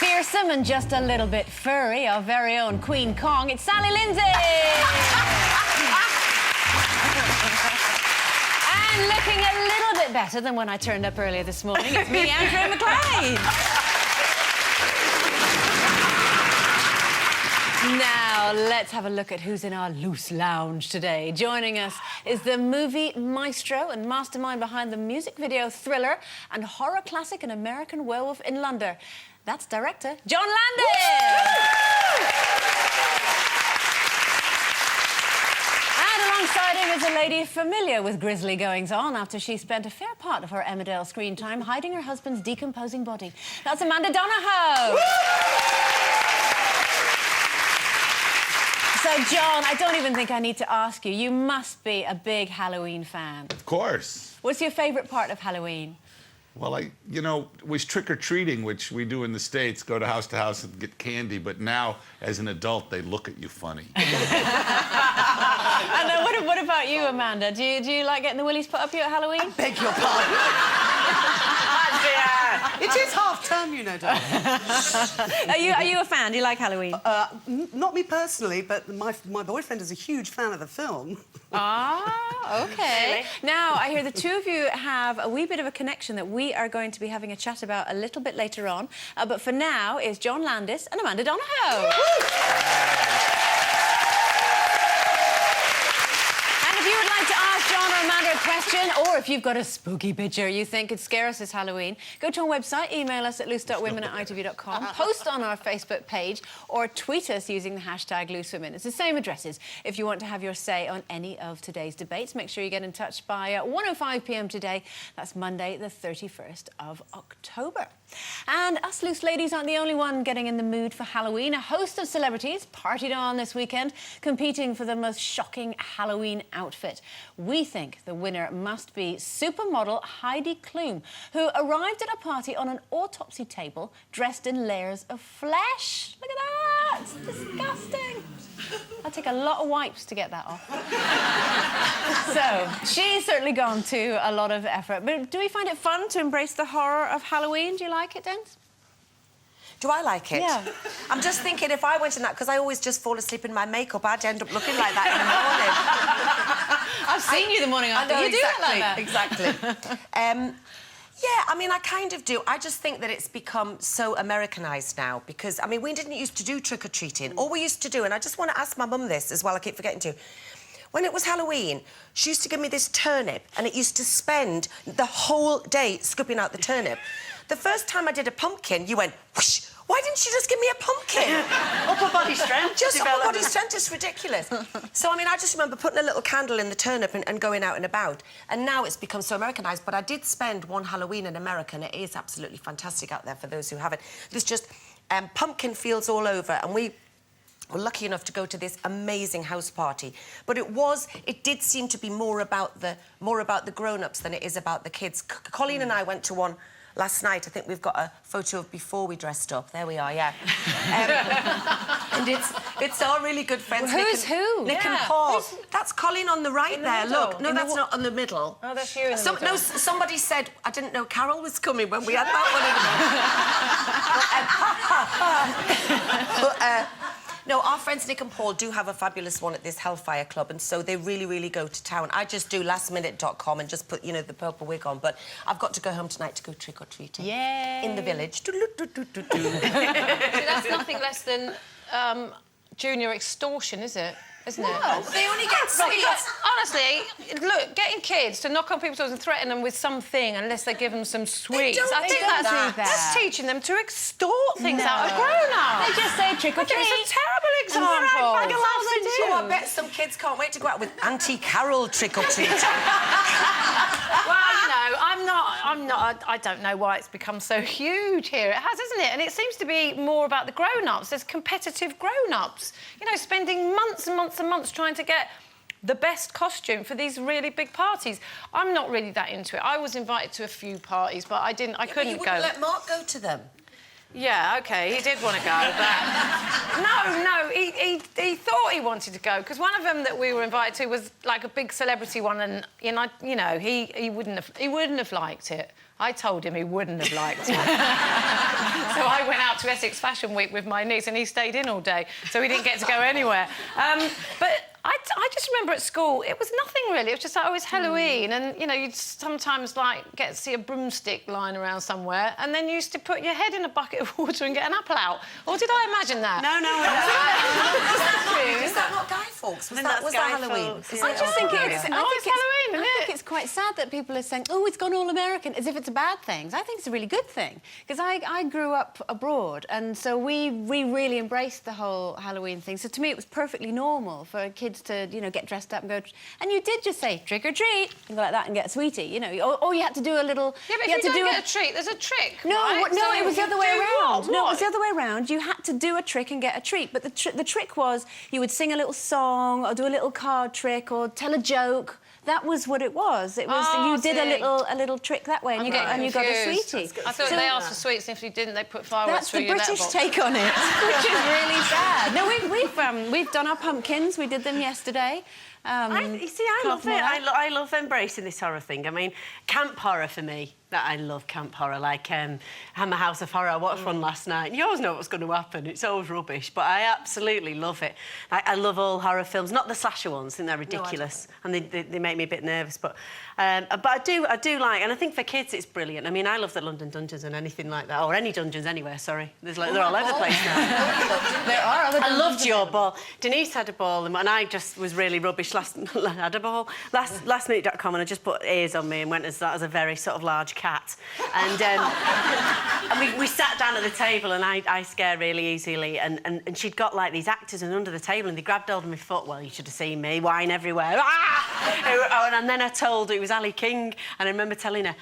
fearsome and just a little bit furry, our very own Queen Kong, it's Sally Lindsay! And looking a little bit better than when I turned up earlier this morning, it's me, Andrea McLean. Now, let's have a look at who's in our loose lounge today. Joining us is the movie maestro and mastermind behind the music video thriller and horror classic An American Werewolf in London. That's director John Landis! And alongside him is a lady familiar with grisly goings-on after she spent a fair part of her Emmerdale screen time hiding her husband's decomposing body. That's Amanda Donohoe! So, John, I don't even think I need to ask you. You must be a big Halloween fan. Of course. What's your favourite part of Halloween? Well, was trick-or-treating, which we do in the States, go to house and get candy, but now, as an adult, they look at you funny. And what about you, Amanda? Do you like getting the willies put up you at Halloween? I beg your pardon. It is half-term, you know, darling. Are you a fan? Do you like Halloween? Not me personally, but my boyfriend is a huge fan of the film. Ah, OK. Really? Now, I hear the two of you have a wee bit of a connection that we are going to be having a chat about a little bit later on. But for now, is John Landis and Amanda Donohoe. A question, or if you've got a spooky picture you think could scare us this Halloween, go to our website, email us at loose.women@itv.com, post on our Facebook page, or tweet us using the hashtag #loosewomen. It's the same addresses if you want to have your say on any of today's debates. Make sure you get in touch by 1:05 p.m. today. That's Monday, the 31st of October. And us loose ladies aren't the only one getting in the mood for Halloween. A host of celebrities partied on this weekend, competing for the most shocking Halloween outfit. We think the winner must be supermodel Heidi Klum, who arrived at a party on an autopsy table dressed in layers of flesh. Look at that! It's disgusting. I'll take a lot of wipes to get that off. So, she's certainly gone to a lot of effort. But do we find it fun to embrace the horror of Halloween? Do you like it, Dens? Do I like it? Yeah. I'm just thinking if I went in that, because I always just fall asleep in my makeup, I'd end up looking like that in the morning. I've seen you the morning after. I know, you exactly, do it like that. Exactly. Yeah, I mean, I kind of do. I just think that it's become so Americanised now because, I mean, we didn't used to do trick-or-treating. All we used to do, and I just want to ask my mum this as well, I keep forgetting to, when it was Halloween, she used to give me this turnip and it used to spend the whole day scooping out the turnip. The first time I did a pumpkin, you went, whoosh, why didn't she just give me a pumpkin? Upper body strength. Just upper body strength is ridiculous. So, I mean, I just remember putting a little candle in the turnip and going out and about. And now it's become so Americanised. But I did spend one Halloween in America, and it is absolutely fantastic out there for those who haven't. There's just pumpkin fields all over, and we were lucky enough to go to this amazing house party. But it did seem to be more about the grown-ups than it is about the kids. Colleen and I went to one last night. I think we've got a photo of before we dressed up. There we are, yeah. And it's our really good friends. Who's who? Nick and Paul. That's Colleen on the right there. Look, no, that's not on the middle. Oh, that's you in the middle. No, somebody said, I didn't know Carol was coming when we had that one in the no, our friends Nick and Paul do have a fabulous one at this Hellfire Club, and so they really, really go to town. I just do lastminute.com and just put, you know, the purple wig on, but I've got to go home tonight to go trick-or-treating. Yay! In the village. See, that's nothing less than junior extortion, is it? Isn't it? They only get sweets. Honestly, look, getting kids to knock on people's doors and threaten them with something unless they give them some sweets. I think that's teaching them to extort things out of grown-ups. They just say trick-or-treat. It's a terrible example. I bet some kids can't wait to go out with Auntie Carol trick-or-treat. Well, you know, I don't know why it's become so huge here. It has, isn't it? And it seems to be more about the grown-ups. There's competitive grown-ups, you know, spending months and months and months trying to get the best costume for these really big parties. I'm not really that into it. I was invited to a few parties, but I couldn't you go. wouldn't let Mark go to them? Yeah, OK, he did want to go, but... No, he thought he wanted to go, because one of them that we were invited to was, like, a big celebrity one, and, you know, he wouldn't have liked it. I told him he wouldn't have liked it. So I went out to Essex Fashion Week with my niece, and he stayed in all day, so he didn't get to go anywhere. But I just remember at school, it was nothing really. It was just like, oh, it's Halloween, and, you know, you'd sometimes, like, get to see a broomstick lying around somewhere, and then you used to put your head in a bucket of water and get an apple out. Or did I imagine that? No. Is that not Guy Fawkes? Was that Halloween? Fawkes, I just think it's Halloween, isn't I it? think it's quite sad that people are saying, oh, it's gone all American, as if it's a bad thing. I think it's a really good thing, because I grew up abroad, and so we really embraced the whole Halloween thing. So to me, it was perfectly normal for kids to, you know, get dressed up and go... And you did just say, trick or treat, and go like that and get a sweetie, you know. Or you had to do a little... Yeah, but if you don't get a treat, there's a trick, No, right? no, So it was the you other way do around. what? No, it was the other way around. You had to do a trick and get a treat. But the trick was you would sing a little song or do a little card trick or tell a joke. That was what it was. It was you did a little trick that way, and you got a sweetie. I thought they asked for sweets, and if you didn't, they put fireworks That's through the your British letterbox. take on it, which is really sad. No, we've done our pumpkins. We did them yesterday. I love it. I love embracing this horror thing. I mean, camp horror for me. I love camp horror, like Hammer House of Horror. I watched one last night. You always know what's going to happen. It's always rubbish, but I absolutely love it. I love all horror films, not the slasher ones. I think they're ridiculous, and they make me a bit nervous. But I do like, and I think for kids it's brilliant. I mean, I love the London Dungeons and anything like that, or any dungeons anywhere. Sorry, they're all over the place now. There are other. I loved your ball. Denise had a ball, and I just was really rubbish. Had a ball. Lastminute.com, and I just put ears on me and went as a very sort of large cat. And, and we sat down at the table, and I scare really easily. And she'd got like these actors and under the table, and they grabbed hold of my foot. Well, you should have seen me, wine everywhere. Ah! And then I told her it was Ali King, and I remember telling her.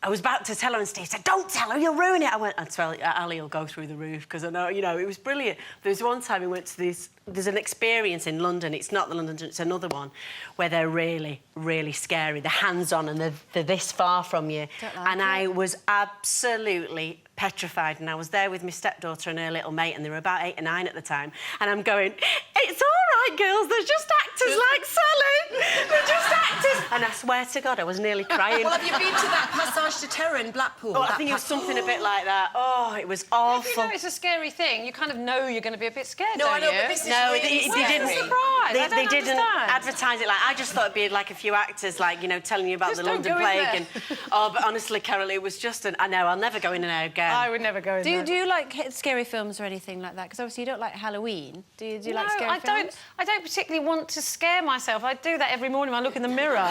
I was about to tell her, and Steve said, "Don't tell her, you'll ruin it." I went, Ali will go through the roof, because I know, you know, it was brilliant. There was one time we went to this... There's an experience in London, it's not the London, it's another one, where they're really, really scary. They're hands-on, and they're this far from you. I was absolutely petrified, and I was there with my stepdaughter and her little mate, and they were about 8 or 9 at the time, and I'm going, "It's all right, girls, they're just actors like Sally. They're just actors." And I swear to God, I was nearly crying. Well, have you been to that Passage de Terror in Blackpool? Oh, I think it was something a bit like that. Oh, it was awful. If you know it's a scary thing, you kind of know you're going to be a bit scared, No, I don't know, you? but this is No, really they didn't. surprised. They didn't understand. advertise it like. I just thought it'd be like a few actors, like, you know, telling you about Just the don't London go in Plague. there. And oh, but honestly, Carol, it was just an. I know, I'll never go in there again. I would never go in there. Do you like scary films or anything like that? Because obviously you don't like Halloween. Do you like scary I films? I don't particularly want to scare myself. I do that every morning when I look in the mirror.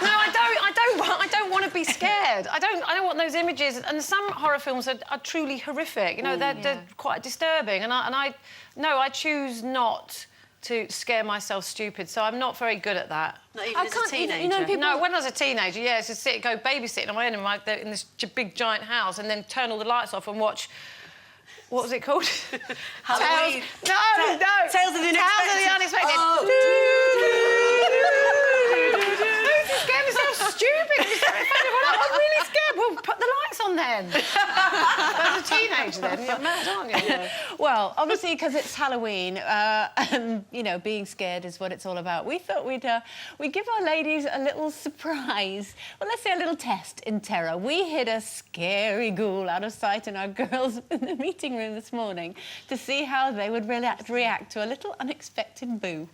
No, I don't want to be scared. I don't want those images. And some horror films are truly horrific. You know, they're quite disturbing. And I choose not to scare myself stupid. So I'm not very good at that. Not even as a teenager. No, when I was a teenager, yeah, to go babysitting on my own in this big giant house, and then turn all the lights off and watch. What was it called? Halloween. No. Tales of the Unexpected. Tales of the Unexpected. Scared myself stupid. I'm really scared. Well, put the lights on then. As a teenager, then you're mad, aren't you? Yeah. Well, obviously, because it's Halloween, and you know, being scared is what it's all about. We thought we'd give our ladies a little surprise. Well, let's say a little test in terror. We hid a scary ghoul out of sight in our girls in the meeting room this morning to see how they would react to a little unexpected boo.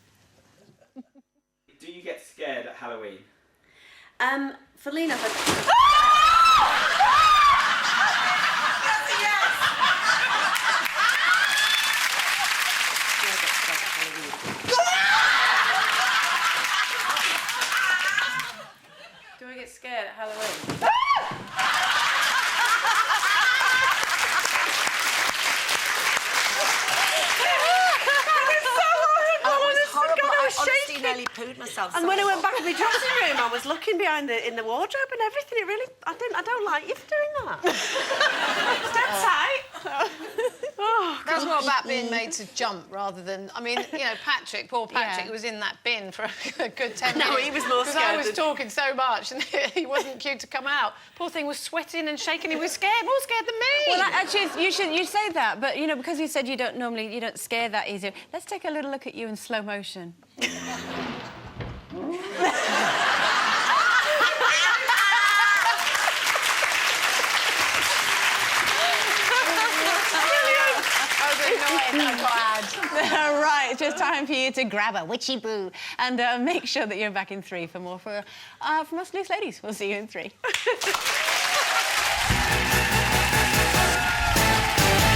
Do you get scared at Halloween? For Lena, Do I get scared at Halloween? I honestly nearly pooed myself. and when I went back to my dressing room, I was looking behind in the wardrobe and everything. It really, I don't like you for doing that. It's dead tight. That's more about being made to jump rather than... I mean, you know, Patrick, poor Patrick, Yeah. was in that bin for a good 10 minutes. No, he was more Because I scared was than- talking so much and he wasn't cute to come out. Poor thing was sweating and shaking. He was scared, more scared than me. Well, actually, you say that, but, you know, because you said you don't scare that easy, let's take a little look at you in slow motion. Right, it's just time for you to grab a witchy boo and make sure that you're back in 3 for more from us loose ladies. We'll see you in 3.